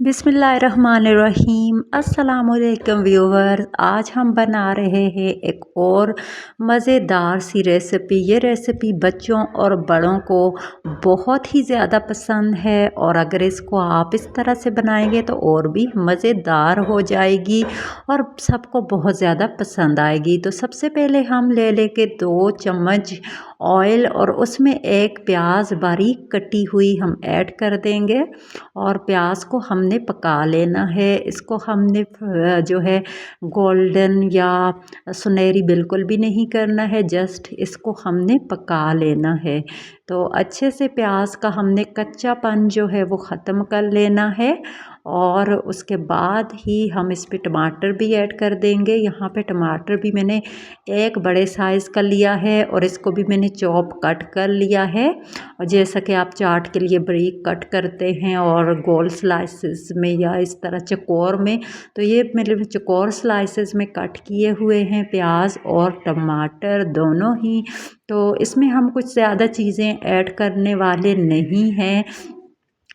बिस्मिल्लाहिर्रहमानिर्रहीम अस्सलामुअलैकुम व्यूवर। आज हम बना रहे हैं एक और मज़ेदार सी रेसिपी। ये रेसिपी बच्चों और बड़ों को बहुत ही ज़्यादा पसंद है और अगर इसको आप इस तरह से बनाएंगे तो और भी मज़ेदार हो जाएगी और सबको बहुत ज़्यादा पसंद आएगी। तो सबसे पहले हम ले लेंगे 2 चम्मच ऑयल और उसमें एक प्याज बारीक कटी हुई हम ऐड कर देंगे और प्याज को हमने पका लेना है। इसको हमने जो है गोल्डन या सुनहरी बिल्कुल भी नहीं करना है, जस्ट इसको हमने पका लेना है। तो अच्छे से प्याज का हमने कच्चापन जो है वो ख़त्म कर लेना है और उसके बाद ही हम इस पे टमाटर भी ऐड कर देंगे। यहाँ पे टमाटर भी मैंने एक बड़े साइज़ का लिया है और इसको भी मैंने चॉप कट कर लिया है। और जैसा कि आप चाट के लिए बारीक कट करते हैं और गोल स्लाइसेस में या इस तरह चौकोर में, तो ये मेरे चौकोर स्लाइसेस में कट किए हुए हैं प्याज और टमाटर दोनों ही। तो इसमें हम कुछ ज़्यादा चीज़ें ऐड करने वाले नहीं हैं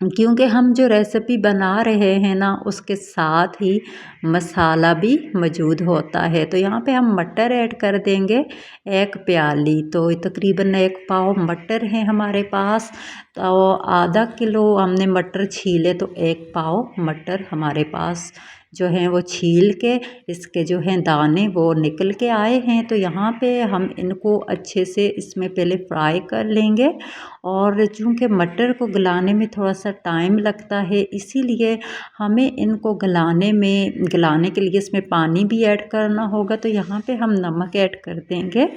क्योंकि हम जो रेसिपी बना रहे हैं ना उसके साथ ही मसाला भी मौजूद होता है। तो यहाँ पे हम मटर ऐड कर देंगे 1 प्याली। तो तकरीबन 1 पाव मटर है हमारे पास। तो आधा किलो हमने मटर छीले तो 1 पाव मटर हमारे पास जो हैं वो छील के इसके जो हैं दाने वो निकल के आए हैं। तो यहाँ पे हम इनको अच्छे से इसमें पहले फ्राई कर लेंगे और चूँकि मटर को गलाने में थोड़ा सा टाइम लगता है इसीलिए हमें इनको गलाने के लिए इसमें पानी भी ऐड करना होगा। तो यहाँ पे हम नमक ऐड कर देंगे।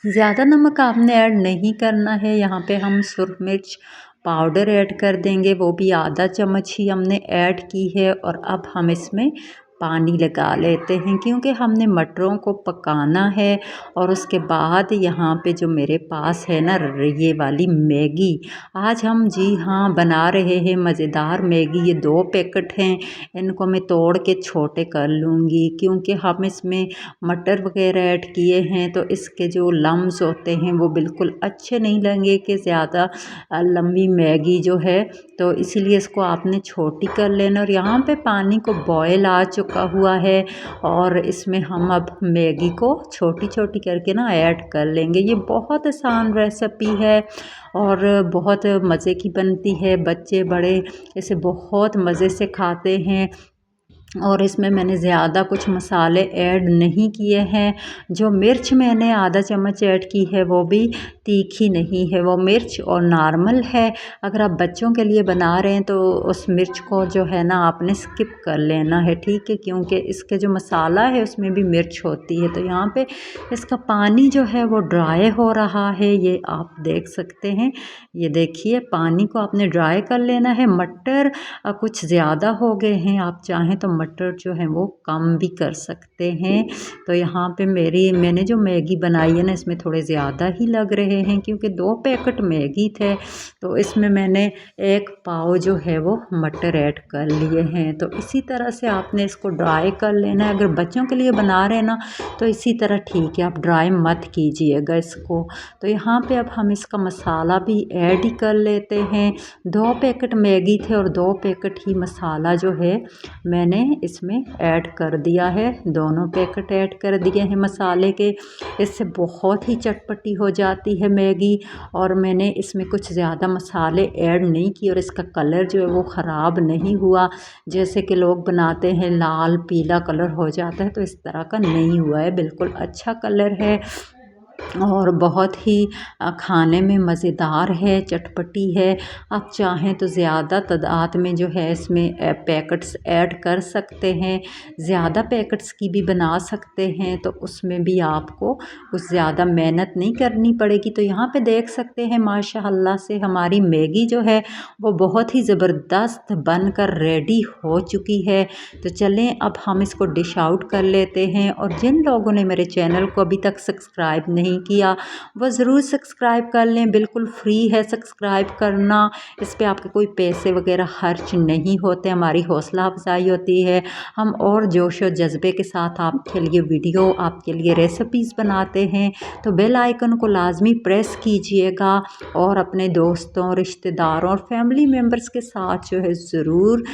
ज़्यादा नमक आपने ऐड नहीं करना है। यहाँ पे हम सुरख मिर्च पाउडर ऐड कर देंगे, वो भी आधा चम्मच ही हमने ऐड की है। और अब हम इसमें पानी लगा लेते हैं क्योंकि हमने मटरों को पकाना है। और उसके बाद यहाँ पे जो मेरे पास है ना ये वाली मैगी, आज हम जी हाँ बना रहे हैं मज़ेदार मैगी। ये 2 पैकेट हैं, इनको मैं तोड़ के छोटे कर लूँगी क्योंकि हम इसमें मटर वगैरह ऐड किए हैं तो इसके जो लम्स होते हैं वो बिल्कुल अच्छे नहीं लगेंगे कि ज़्यादा लंबी मैगी जो है, तो इसीलिए इसको आपने छोटी कर लेना। और यहाँ पे पानी को बॉयल आ चुका हुआ है और इसमें हम अब मैगी को छोटी छोटी करके ना ऐड कर लेंगे। ये बहुत आसान रेसिपी है और बहुत मज़े की बनती है। बच्चे बड़े इसे बहुत मज़े से खाते हैं और इसमें मैंने ज़्यादा कुछ मसाले ऐड नहीं किए हैं। जो मिर्च मैंने आधा चम्मच ऐड की है वो भी तीखी नहीं है, वो मिर्च और नॉर्मल है। अगर आप बच्चों के लिए बना रहे हैं तो उस मिर्च को जो है ना आपने स्किप कर लेना है, ठीक है, क्योंकि इसके जो मसाला है उसमें भी मिर्च होती है। तो यहाँ पे इसका पानी जो है वो ड्राई हो रहा है, ये आप देख सकते हैं। ये देखिए पानी को आपने ड्राई कर लेना है। मटर कुछ ज़्यादा हो गए हैं, आप चाहें तो मटर जो है वो कम भी कर सकते हैं। तो यहाँ पे मैंने जो मैगी बनाई है ना इसमें थोड़े ज़्यादा ही लग रहे हैं क्योंकि 2 पैकेट मैगी थे। तो इसमें मैंने 1 पाव जो है वो मटर ऐड कर लिए हैं। तो इसी तरह से आपने इसको ड्राई कर लेना है। अगर बच्चों के लिए बना रहे हैं ना तो इसी तरह ठीक है, आप ड्राई मत कीजिएगा इसको। तो यहाँ पे अब हम इसका मसाला भी ऐड ही कर लेते हैं। 2 पैकेट मैगी थे और 2 पैकेट ही मसाला जो है मैंने इसमें ऐड कर दिया है। दोनों पैकेट ऐड कर दिए हैं मसाले के। इससे बहुत ही चटपटी हो जाती है मैगी और मैंने इसमें कुछ ज़्यादा मसाले ऐड नहीं किए और इसका कलर जो है वो ख़राब नहीं हुआ। जैसे कि लोग बनाते हैं लाल पीला कलर हो जाता है, तो इस तरह का नहीं हुआ है, बिल्कुल अच्छा कलर है और बहुत ही खाने में मज़ेदार है, चटपटी है। आप चाहें तो ज़्यादा तादाद में जो है इसमें पैकेट्स ऐड कर सकते हैं, ज़्यादा पैकेट्स की भी बना सकते हैं, तो उसमें भी आपको कुछ ज़्यादा मेहनत नहीं करनी पड़ेगी। तो यहाँ पे देख सकते हैं माशाअल्लाह से हमारी मैगी जो है वो बहुत ही ज़बरदस्त बनकर रेडी हो चुकी है। तो चलें अब हम इसको डिश आउट कर लेते हैं। और जिन लोगों ने मेरे चैनल को अभी तक सब्सक्राइब नहीं नहीं किया वो ज़रूर सब्सक्राइब कर लें, बिल्कुल फ्री है सब्सक्राइब करना। इस पे आपके कोई पैसे वगैरह खर्च नहीं होते, हमारी हौसला अफजाई होती है। हम और जोश और जज्बे के साथ आपके लिए वीडियो, आपके लिए रेसिपीज़ बनाते हैं। तो बेल आइकन को लाजमी प्रेस कीजिएगा और अपने दोस्तों, रिश्तेदारों और फैमिली मेम्बर्स के साथ जो है ज़रूर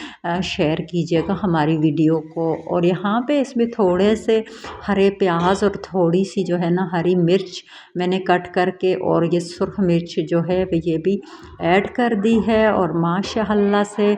शेयर कीजिएगा हमारी वीडियो को। और यहाँ पे इसमें थोड़े से हरे प्याज और थोड़ी सी जो है ना हरी मिर्च मैंने कट करके और ये सुर्ख मिर्च जो है ये भी ऐड कर दी है। और माशाअल्लाह से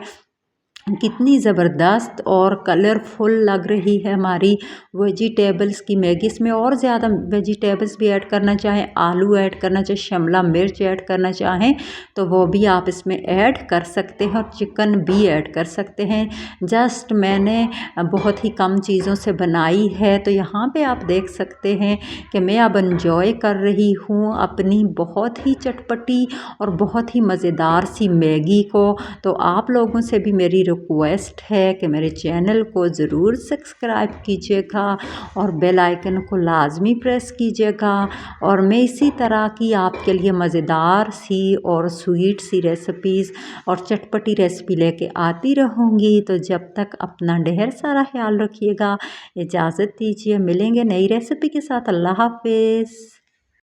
कितनी ज़बरदस्त और कलरफुल लग रही है हमारी वेजिटेबल्स की मैगी। इसमें और ज़्यादा वेजिटेबल्स भी ऐड करना चाहें, आलू ऐड करना चाहें, शिमला मिर्च ऐड करना चाहें तो वो भी आप इसमें ऐड कर सकते हैं और चिकन भी ऐड कर सकते हैं। जस्ट मैंने बहुत ही कम चीज़ों से बनाई है। तो यहाँ पे आप देख सकते हैं कि मैं अब इंजॉय कर रही हूँ अपनी बहुत ही चटपटी और बहुत ही मज़ेदार सी मैगी को। तो आप लोगों से भी मेरी रिक्वेस्ट है कि मेरे चैनल को ज़रूर सब्सक्राइब कीजिएगा और बेल आइकन को लाजमी प्रेस कीजिएगा। और मैं इसी तरह की आपके लिए मज़ेदार सी और स्वीट सी रेसिपीज़ और चटपटी रेसिपी लेके आती रहूँगी। तो जब तक अपना ढेर सारा ख्याल रखिएगा, इजाज़त दीजिए, मिलेंगे नई रेसिपी के साथ। अल्लाह हाफिज़।